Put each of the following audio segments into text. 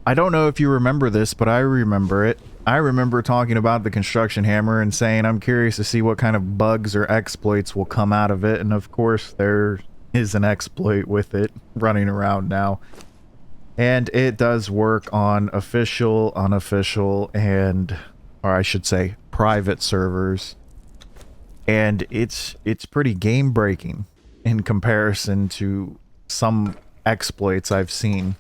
I don't know if you remember this, but I remember it. I remember talking about the construction hammer and saying I'm curious to see what kind of bugs or exploits will come out of it, and of course there is an exploit with it running around now. And it does work on official, unofficial, or I should say private servers. And it's pretty game breaking in comparison to some exploits I've seen.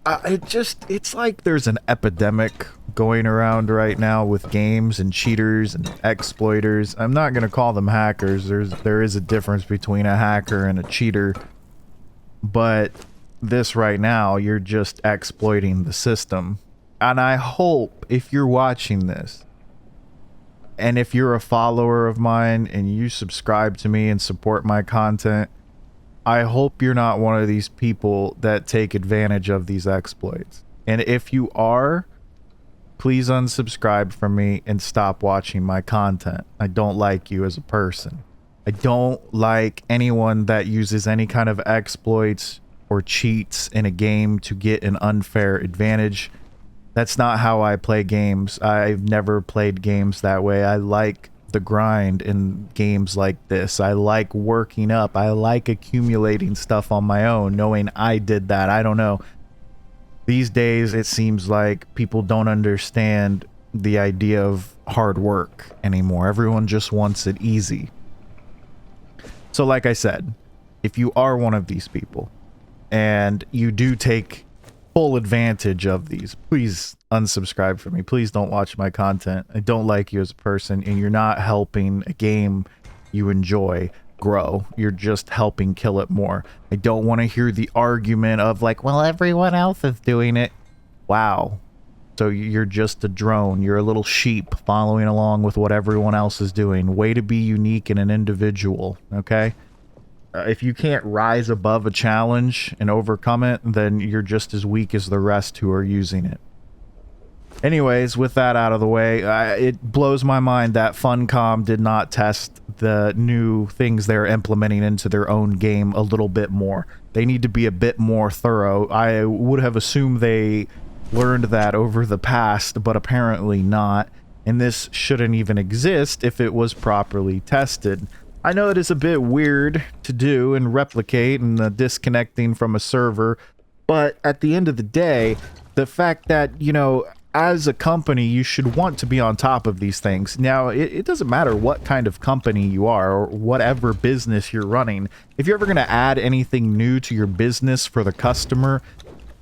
It's like there's an epidemic going around right now with games and cheaters and exploiters. I'm not going to call them hackers. There is a difference between a hacker and a cheater. But this right now, you're just exploiting the system. And I hope if you're watching this, and if you're a follower of mine and you subscribe to me and support my content, I hope you're not one of these people that take advantage of these exploits. And if you are, please unsubscribe from me and stop watching my content. I don't like you as a person. I don't like anyone that uses any kind of exploits or cheats in a game to get an unfair advantage. That's not how I play games. I've never played games that way. I like the grind in games like this. I like working up. I like accumulating stuff on my own, knowing I did that. I don't know. These days, it seems like people don't understand the idea of hard work anymore. Everyone just wants it easy. So like I said, if you are one of these people and you do take full advantage of these, please unsubscribe from me. Please don't watch my content. I don't like you as a person, and you're not helping a game you enjoy grow. You're just helping kill it more. I don't want to hear the argument of like, well, everyone else is doing it. Wow. So you're just a drone. You're a little sheep following along with what everyone else is doing. Way to be unique and an individual, okay? If you can't rise above a challenge and overcome it, then you're just as weak as the rest who are using it. Anyways, with that out of the way, it blows my mind that Funcom did not test the new things they're implementing into their own game a little bit more. They need to be a bit more thorough. I would have assumed they learned that over the past, but apparently not. And this shouldn't even exist if it was properly tested. I know it is a bit weird to do and replicate and disconnecting from a server, but at the end of the day, the fact that, you know, as a company, you should want to be on top of these things. Now, it doesn't matter what kind of company you are or whatever business you're running. If you're ever going to add anything new to your business for the customer,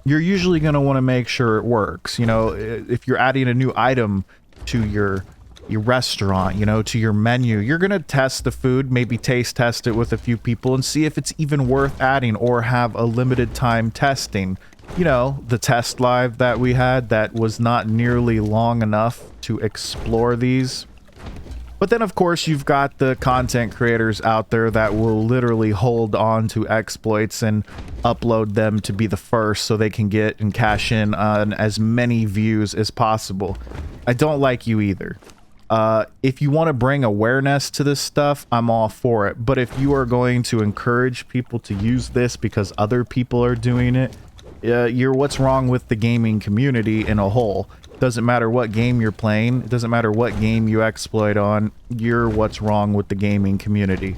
you're usually going to want to make sure it works. You know, if you're adding a new item to your restaurant, you know, to your menu, you're going to test the food, maybe taste test it with a few people and see if it's even worth adding, or have a limited time testing. You know, the test live that we had that was not nearly long enough to explore these. But then, of course, you've got the content creators out there that will literally hold on to exploits and upload them to be the first so they can get and cash in on as many views as possible. I don't like you either. If you want to bring awareness to this stuff, I'm all for it. But if you are going to encourage people to use this because other people are doing it, you're what's wrong with the gaming community in a whole. Doesn't matter what game you're playing. It doesn't matter what game you exploit on. You're what's wrong with the gaming community.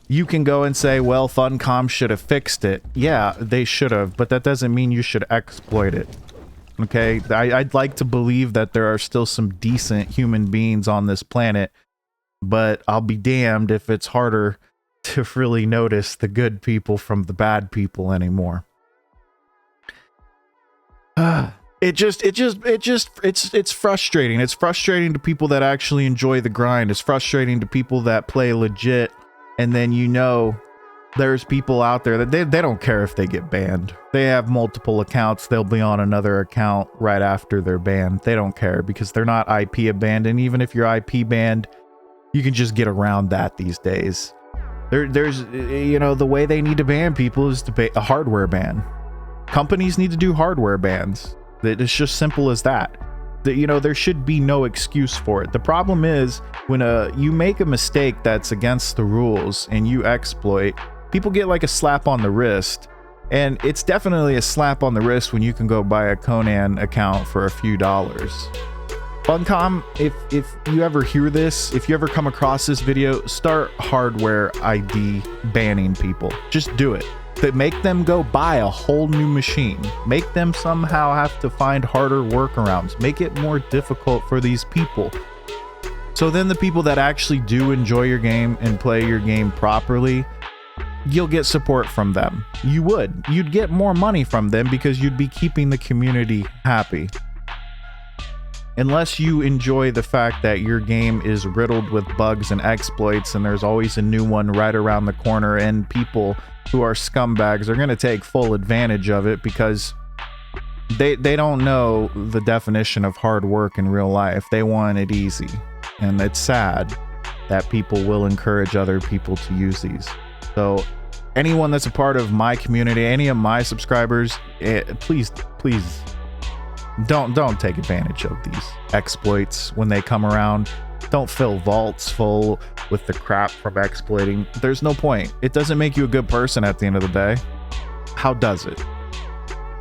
You can go and say, well, Funcom should have fixed it. Yeah, they should have, but that doesn't mean you should exploit it. Okay, I'd like to believe that there are still some decent human beings on this planet, but I'll be damned if it's harder to really notice the good people from the bad people anymore. It's frustrating. It's frustrating to people that actually enjoy the grind. It's frustrating to people that play legit, and then you know there's people out there that they don't care if they get banned. They have multiple accounts. They'll be on another account right after they're banned. They don't care because they're not IP abandoned. Even if you're IP banned, you can just get around that these days. There's, you know, the way they need to ban people is to pay a hardware ban. Companies need to do hardware bans. It's just simple as that. You know, there should be no excuse for it. The problem is when you make a mistake that's against the rules and you exploit, people get like a slap on the wrist. And it's definitely a slap on the wrist when you can go buy a Conan account for a few dollars. Funcom, if you ever hear this, if you ever come across this video, start hardware ID banning people. Just do it. But make them go buy a whole new machine. Make them somehow have to find harder workarounds. Make it more difficult for these people. So then the people that actually do enjoy your game and play your game properly, you'll get support from them. You'd get more money from them because you'd be keeping the community happy. Unless you enjoy the fact that your game is riddled with bugs and exploits and there's always a new one right around the corner, and people who are scumbags are going to take full advantage of it because they don't know the definition of hard work in real life. They want it easy. And it's sad that people will encourage other people to use these. So anyone that's a part of my community, any of my subscribers, please don't take advantage of these exploits when they come around. Don't fill vaults full with the crap from exploiting. There's no point. It doesn't make you a good person at the end of the day. How does it?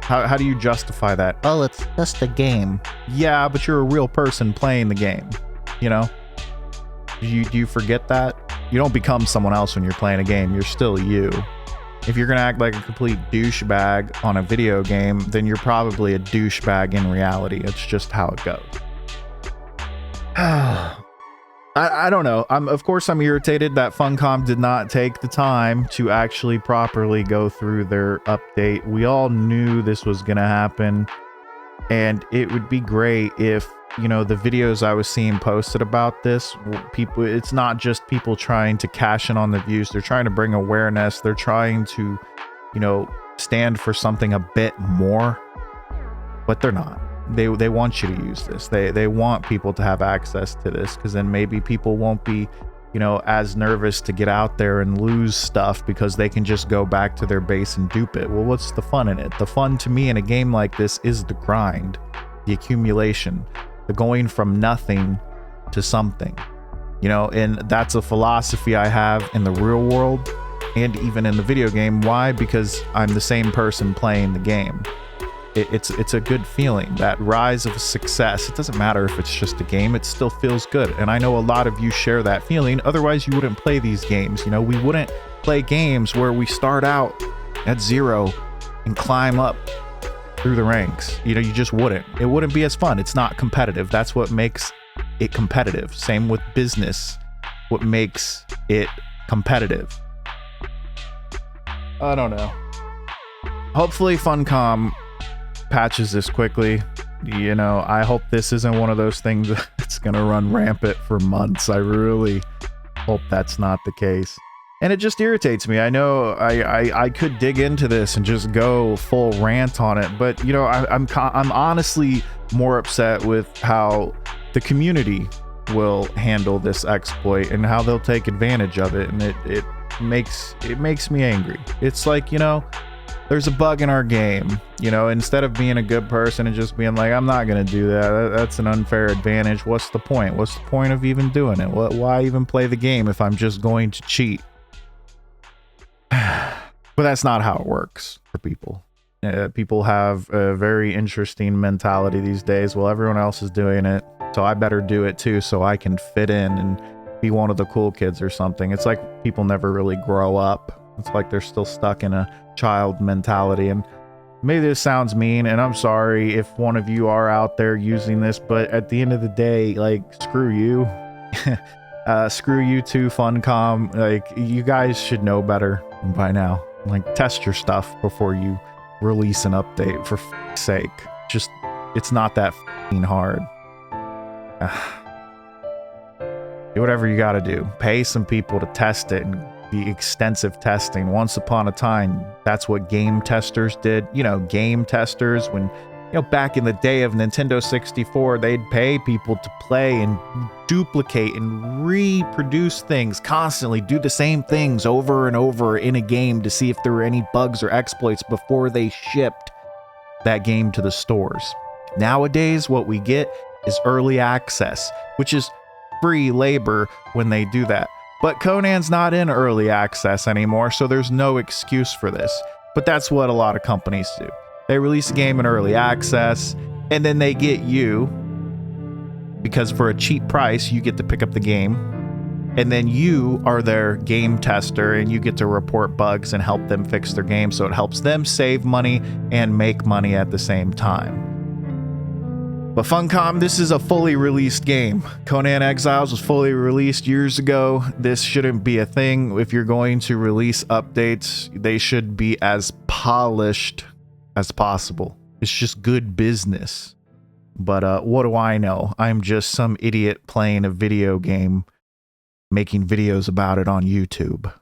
How do you justify that? Oh, it's just a game. Yeah, but you're a real person playing the game. You know? Do you forget that? You don't become someone else when you're playing a game. You're still you. If you're gonna act like a complete douchebag on a video game, then you're probably a douchebag in reality. It's just how it goes. I don't know. Of course, I'm irritated that Funcom did not take the time to actually properly go through their update. We all knew this was gonna happen, and it would be great if, you know, the videos I was seeing posted about this, people, it's not just people trying to cash in on the views. They're trying to bring awareness. They're trying to, you know, stand for something a bit more, but they're not. They want you to use this. They want people to have access to this, because then maybe people won't be, you know, as nervous to get out there and lose stuff because they can just go back to their base and dupe it. Well, what's the fun in it? The fun to me in a game like this is the grind, the accumulation, the going from nothing to something, you know. And that's a philosophy I have in the real world and even in the video game. Why? Because I'm the same person playing the game. It's a good feeling, that rise of success. It doesn't matter if it's just a game, it still feels good. And I know a lot of you share that feeling. Otherwise you wouldn't play these games. You know, we wouldn't play games where we start out at 0 and climb up through the ranks. You know, you just wouldn't. It wouldn't be as fun. It's not competitive. That's what makes it competitive. Same with business. What makes it competitive? I don't know. Hopefully Funcom patches this quickly. You know, I hope this isn't one of those things that's gonna run rampant for months. I really hope that's not the case. And it just irritates me. I know I could dig into this and just go full rant on it, but you know, I'm honestly more upset with how the community will handle this exploit and how they'll take advantage of it. And it makes me angry. It's like, you know, there's a bug in our game, you know, instead of being a good person and just being like, I'm not going to do that. That's an unfair advantage. What's the point? What's the point of even doing it? Why even play the game if I'm just going to cheat? But that's not how it works for people. People have a very interesting mentality these days. Well, everyone else is doing it, so I better do it too so I can fit in and be one of the cool kids or something. It's like people never really grow up. It's like they're still stuck in a child mentality. And maybe this sounds mean, and I'm sorry if one of you are out there using this, but at the end of the day, like, screw you. Screw you too, Funcom. Like, you guys should know better by now. Like, test your stuff before you release an update, for f***'s sake. Just, it's not that f***ing hard. Do whatever you gotta do. Pay some people to test it, and the extensive testing. Once upon a time, that's what game testers did. You know, game testers, when, you know, back in the day of Nintendo 64, they'd pay people to play and duplicate and reproduce things constantly, do the same things over and over in a game to see if there were any bugs or exploits before they shipped that game to the stores. Nowadays, what we get is early access, which is free labor when they do that. But Conan's not in early access anymore, so there's no excuse for this. But that's what a lot of companies do. They release a game in early access, and then they get you, because for a cheap price, you get to pick up the game, and then you are their game tester, and you get to report bugs and help them fix their game, so it helps them save money and make money at the same time. But Funcom, this is a fully released game. Conan Exiles was fully released years ago. This shouldn't be a thing. If you're going to release updates, they should be as polished as possible. It's just good business. But what do I know? I'm just some idiot playing a video game, making videos about it on YouTube.